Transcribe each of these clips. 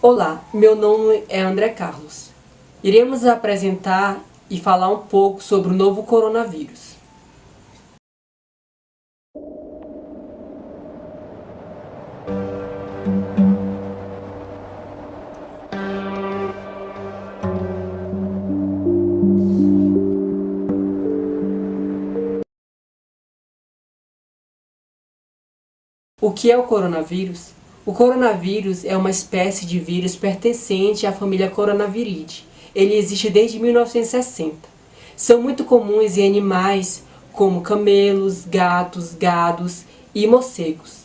Olá, meu nome é André Carlos. Iremos apresentar e falar um pouco sobre o novo coronavírus. O que é o coronavírus? O coronavírus é uma espécie de vírus pertencente à família Coronaviridae. Ele existe desde 1960. São muito comuns em animais como camelos, gatos, gados e morcegos.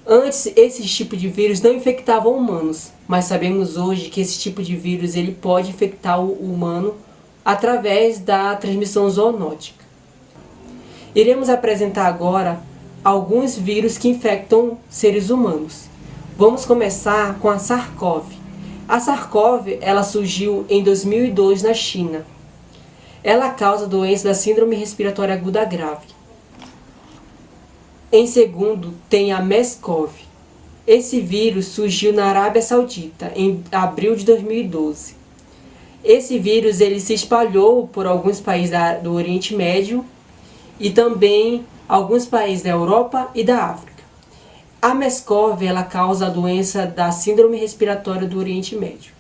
Antes, esse tipo de vírus não infectavam humanos, mas sabemos hoje que esse tipo de vírus ele pode infectar o humano através da transmissão zoonótica. Iremos apresentar agora alguns vírus que infectam seres humanos. Vamos começar com a SARS-CoV. A SARS-CoV ela surgiu em 2002 na China. Ela causa doença da síndrome respiratória aguda grave. Em segundo, tem a MERS-CoV. Esse vírus surgiu na Arábia Saudita em abril de 2012. Esse vírus ele se espalhou por alguns países do Oriente Médio e também alguns países da Europa e da África. A MERS-CoV ela causa a doença da síndrome respiratória do Oriente Médio.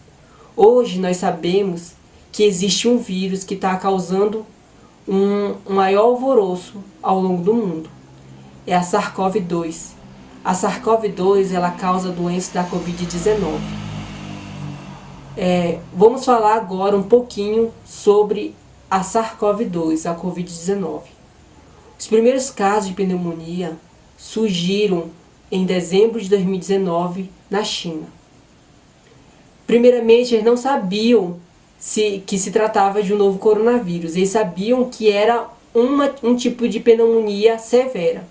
Hoje nós sabemos que existe um vírus que está causando um maior alvoroço ao longo do mundo. É a SARS-CoV-2. A SARS-CoV-2 ela causa a doença da Covid-19. Vamos falar agora um pouquinho sobre a SARS-CoV-2, a Covid-19. Os primeiros casos de pneumonia surgiram em dezembro de 2019 na China. Primeiramente, eles não sabiam que se tratava de um novo coronavírus. Eles sabiam que era um tipo de pneumonia severa.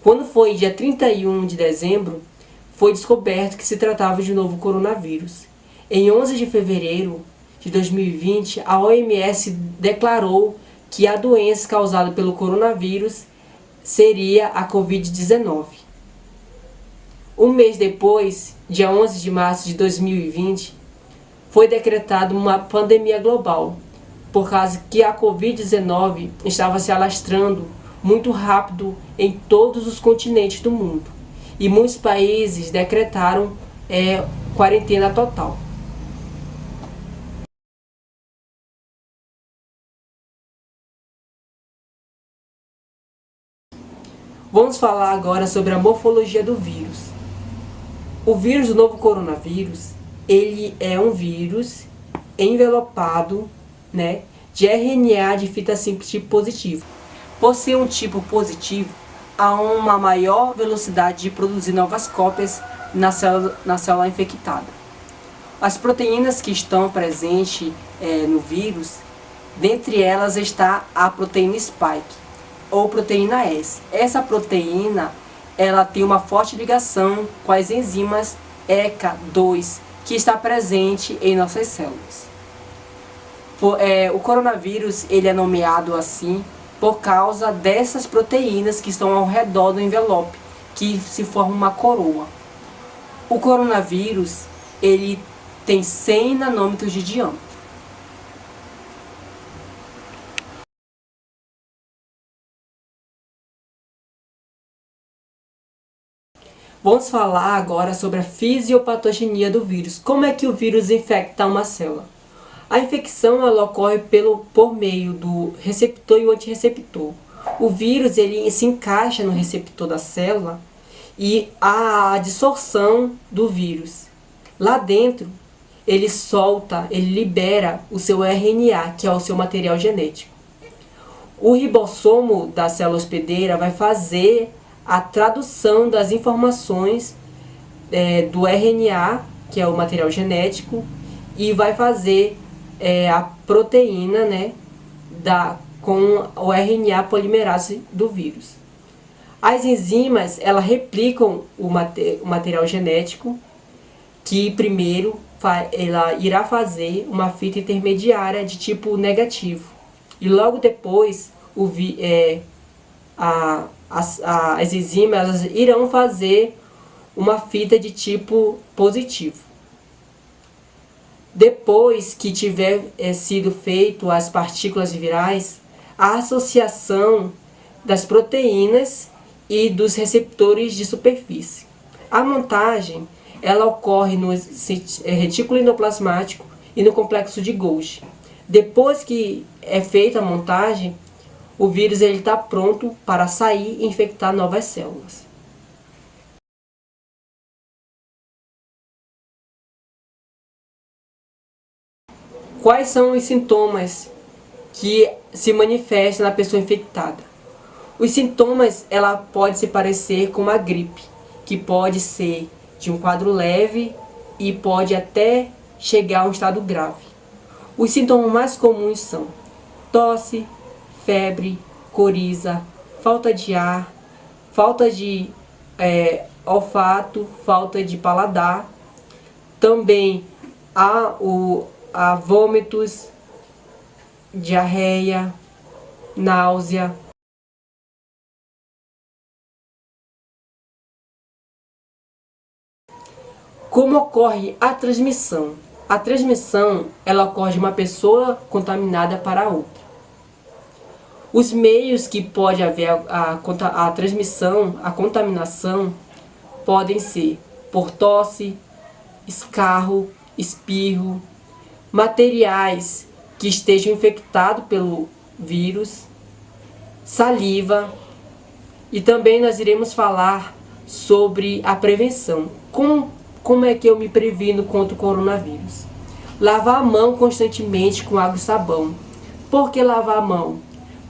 Quando foi dia 31 de dezembro, foi descoberto que se tratava de um novo coronavírus. Em 11 de fevereiro de 2020, a OMS declarou que a doença causada pelo coronavírus seria a Covid-19. Um mês depois, dia 11 de março de 2020, foi decretada uma pandemia global, por causa que a Covid-19 estava se alastrando muito rápido em todos os continentes do mundo. E muitos países decretaram quarentena total. Vamos falar agora sobre a morfologia do vírus. O vírus do novo coronavírus, ele é um vírus envelopado, de RNA de fita simples tipo positivo. Por ser um tipo positivo, há uma maior velocidade de produzir novas cópias na célula infectada. As proteínas que estão presentes no vírus, dentre elas está a proteína spike, ou proteína S. Essa proteína ela tem uma forte ligação com as enzimas ECA2, que está presente em nossas células. O coronavírus ele é nomeado assim por causa dessas proteínas que estão ao redor do envelope, que se forma uma coroa. O coronavírus ele tem 100 nanômetros de diâmetro. Vamos falar agora sobre a fisiopatogenia do vírus. Como é que o vírus infecta uma célula? A infecção ela ocorre por meio do receptor e o antirreceptor. O vírus ele se encaixa no receptor da célula e há a dissorção do vírus. Lá dentro, ele libera o seu RNA, que é o seu material genético. O ribossomo da célula hospedeira vai fazer a tradução das informações do RNA, que é o material genético, e vai fazer a proteína com o RNA polimerase do vírus. As enzimas elas replicam o material genético, que primeiro ela irá fazer uma fita intermediária de tipo negativo. E logo depois as enzimas elas irão fazer uma fita de tipo positivo. Depois que tiver sido feito as partículas virais, a associação das proteínas e dos receptores de superfície. A montagem ela ocorre no retículo endoplasmático e no complexo de Golgi. Depois que é feita a montagem, o vírus está pronto para sair e infectar novas células. Quais são os sintomas que se manifestam na pessoa infectada? Os sintomas ela pode se parecer com uma gripe, que pode ser de um quadro leve e pode até chegar a um estado grave. Os sintomas mais comuns são tosse, febre, coriza, falta de ar, falta de olfato, falta de paladar. Também há vômitos, diarreia, náusea. Como ocorre a transmissão? A transmissão ela ocorre de uma pessoa contaminada para outra. Os meios que pode haver a transmissão, a contaminação, podem ser por tosse, escarro, espirro, materiais que estejam infectados pelo vírus, saliva, e também nós iremos falar sobre a prevenção. Como é que eu me previno contra o coronavírus? Lavar a mão constantemente com água e sabão. Por que lavar a mão?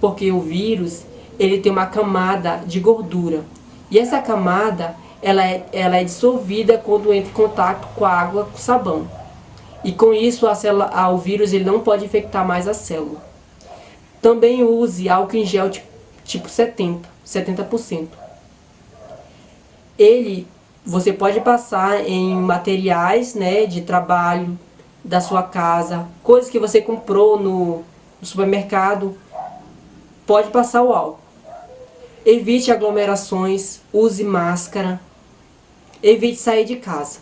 Porque o vírus ele tem uma camada de gordura. E essa camada ela é dissolvida quando entra em contato com a água com sabão. E com isso o vírus ele não pode infectar mais a célula. Também use álcool em gel tipo 70%. Você pode passar em materiais, de trabalho, da sua casa, coisas que você comprou no supermercado, pode passar o álcool. Evite aglomerações, use máscara, evite sair de casa.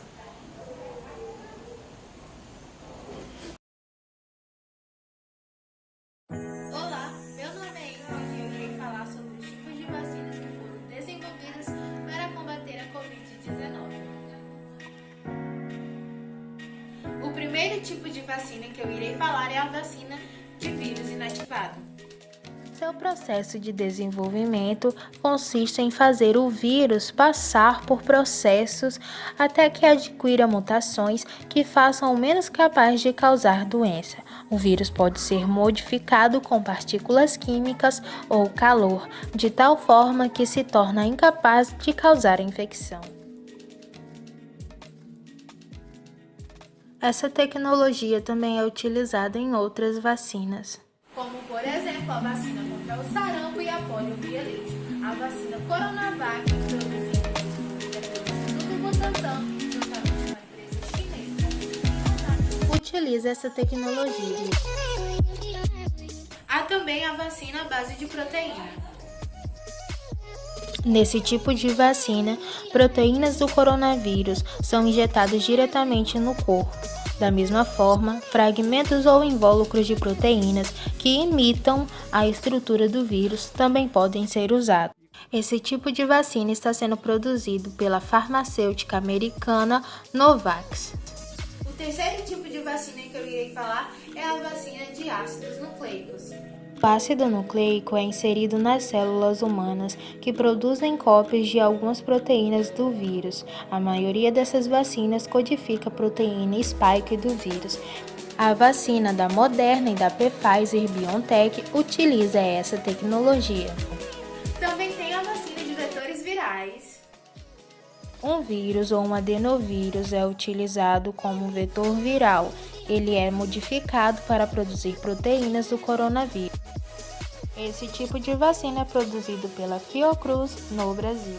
Olá, meu nome é Ina e eu irei falar sobre os tipos de vacinas que foram desenvolvidas para combater a Covid-19. O primeiro tipo de vacina que eu irei falar é a vacina de vírus inativado. Seu processo de desenvolvimento consiste em fazer o vírus passar por processos até que adquira mutações que façam-o menos capaz de causar doença. O vírus pode ser modificado com partículas químicas ou calor, de tal forma que se torna incapaz de causar a infecção. Essa tecnologia também é utilizada em outras vacinas, como por exemplo a vacina contra o sarampo e a poliomielite, a vacina Coronavac, produzida pelo Instituto Butantan, juntamente com a empresa chinesa. Utiliza essa tecnologia. Há também a vacina à base de proteína. Nesse tipo de vacina, proteínas do coronavírus são injetadas diretamente no corpo. Da mesma forma, fragmentos ou invólucros de proteínas que imitam a estrutura do vírus também podem ser usados. Esse tipo de vacina está sendo produzido pela farmacêutica americana Novavax. O terceiro tipo de vacina que eu irei falar é a vacina de ácidos nucleicos. O ácido nucleico é inserido nas células humanas que produzem cópias de algumas proteínas do vírus. A maioria dessas vacinas codifica a proteína spike do vírus. A vacina da Moderna e da Pfizer-BioNTech utiliza essa tecnologia. Também tem a vacina de vetores virais. Um vírus ou um adenovírus é utilizado como um vetor viral. Ele é modificado para produzir proteínas do coronavírus. Esse tipo de vacina é produzido pela Fiocruz no Brasil.